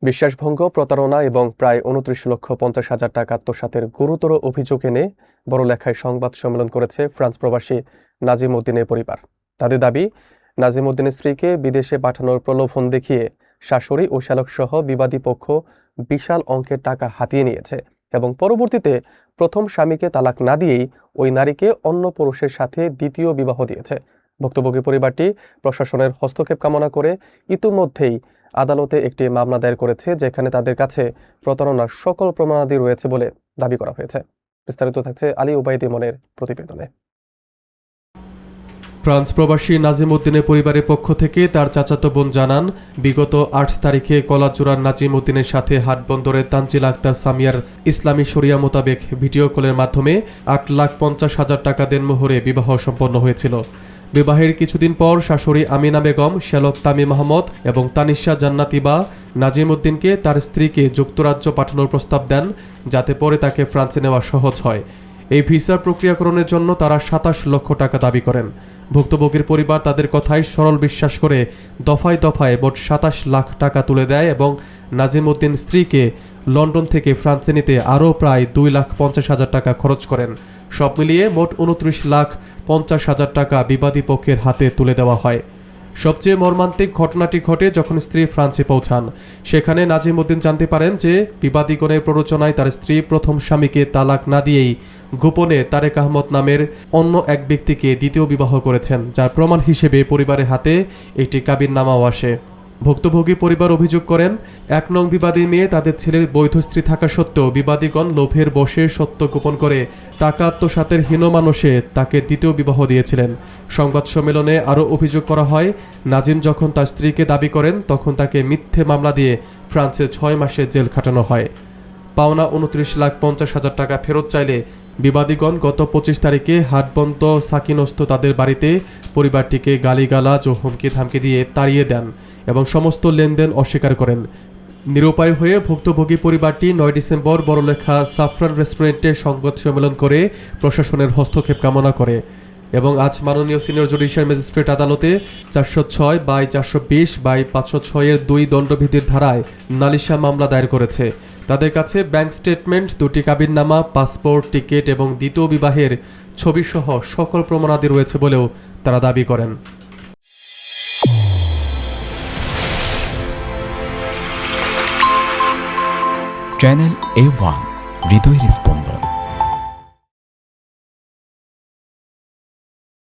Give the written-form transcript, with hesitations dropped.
বিশ্বাসভঙ্গ, প্রতারণা এবং প্রায় ২৯,৫০,০০০ টাকা আত্মসাতের গুরুতর অভিযোগ এনে বড়লেখায় সংবাদ সম্মেলন করেছে ফ্রান্স প্রবাসী নাজিম উদ্দিনের পরিবার। তাদের দাবি, নাজিম উদ্দিনের স্ত্রীকে বিদেশে পাঠানোর প্রলোভন দেখিয়ে শাশুড়ি ও শ্যালকসহ বিবাদী পক্ষ বিশাল অঙ্কের টাকা হাতিয়ে নিয়েছে এবং পরবর্তীতে প্রথম স্বামীকে তালাক না দিয়েই ওই নারীকে অন্য পুরুষের সাথে দ্বিতীয় বিবাহ দিয়েছে। ভুক্তভোগী পরিবারটি প্রশাসনের হস্তক্ষেপ কামনা করে ইতিমধ্যেই আদালতে একটি মামলা দায়ের করেছে, যেখানে তাদের কাছে প্রতারণার সকল প্রমাণাদি রয়েছে বলে দাবি করা হয়েছে। বিস্তারিত থাকছে আলী ওবায়দী মনের প্রতিবেদনে। ফ্রান্স প্রবাসী নাজিম উদ্দিনের পরিবারের পক্ষ থেকে তার চাচাতো বোন জানান, বিগত ৮ তারিখে কলাচূড়ার নাজিম উদ্দিনের সাথে হাটবন্দরের তানজিল আক্তার সামিয়ার ইসলামী শরিয়া মোতাবেক ভিডিও কলের মাধ্যমে ৮,৫০,০০০ টাকা দেনমোহরে বিবাহ সম্পন্ন হয়েছিল। বিবাহের কিছুদিন পর শাশুড়ি আমিনা বেগম, শ্যালক তামিম আহমদ এবং তানিশা জান্নাতিবা নাজিম উদ্দিনকে তার স্ত্রীকে যুক্তরাজ্য পাঠানোর প্রস্তাব দেন, যাতে পরে তাকে ফ্রান্সে নেওয়া সহজ হয়। এই ভিসার প্রক্রিয়াকরণের জন্য তারা ২৭ লক্ষ টাকা দাবি করেন। ভুক্তভোগীর পরিবার তাদের কথায় সরল বিশ্বাস করে দফায় দফায় মোট ২৭ লাখ টাকা তুলে দেয় এবং নাজিম উদ্দিন স্ত্রীকে লন্ডন থেকে ফ্রান্সে নিতে আরও প্রায় ২,৫০,০০০ টাকা খরচ করেন। সব মিলিয়ে মোট ২৯,৫০,০০০ টাকা বিবাদী পক্ষের হাতে তুলে দেওয়া হয়। সবচেয়ে মর্মান্তিক ঘটনাটি ঘটে যখন স্ত্রী ফ্রান্সে পৌঁছান। সেখানে নাজিম উদ্দিন জানতে পারেন যে বিবাদীগণের প্ররোচনায় তার স্ত্রী প্রথম স্বামীকে তালাক না দিয়েই গোপনে তারেক আহমদ নামের অন্য এক ব্যক্তিকে দ্বিতীয় বিবাহ করেছেন, যার প্রমাণ হিসেবে পরিবারের হাতে একটি কাবিননামাও আসে। ভুক্তভোগী পরিবার অভিযোগ করেন, ১ নং বিবাদী মেয়ে তাদের ছেলের বৈধ স্ত্রী থাকা সত্ত্বেও বিবাদীগণ লোভের বশে সত্য গোপন করে টাকা আত্মসাতের হীনমানসে তাকে দ্বিতীয় বিবাহ দিয়েছিলেন। সংবাদ সম্মেলনে আরও অভিযোগ করা হয়, নাজিম যখন তার স্ত্রীকে দাবি করেন তখন তাকে মিথ্যে মামলা দিয়ে ফ্রান্সে ৬ মাসের জেল খাটানো হয়। পাওনা ২৯,৫০,০০০ টাকা ফেরত চাইলে বিবাদীগণ গত ২৫ তারিখে হাটবন্ত সাকিনস্থ তাদের বাড়িতে পরিবারটিকে গালিগালাজ ও হুমকি ধামকি দিয়ে তাড়িয়ে দেন এবং সমস্ত লেনদেন অস্বীকার করেন। নিরুপায় হয়ে ভুক্তভোগী পরিবারটি ৯ ডিসেম্বর বড়লেখা সাফরান রেস্টুরেন্টে সংবাদ সম্মেলন করে প্রশাসনের হস্তক্ষেপ কামনা করে এবং আজ মাননীয় সিনিয়র জুডিশিয়াল ম্যাজিস্ট্রেট আদালতে ৪০৬/৪২/৫০৬ এর ২ দণ্ডবিধির ধারায় নালিশা মামলা দায়ের করেছে। তাদের কাছে ব্যাংক স্টেটমেন্ট, ২টি কাবিননামা, পাসপোর্ট, টিকিট এবং দ্বিতীয় বিবাহের ছবিসহ সকল প্রমাণাদি রয়েছে বলেও তারা দাবি করেন। চ্যানেল A1 হৃদয়ের স্পন্দন।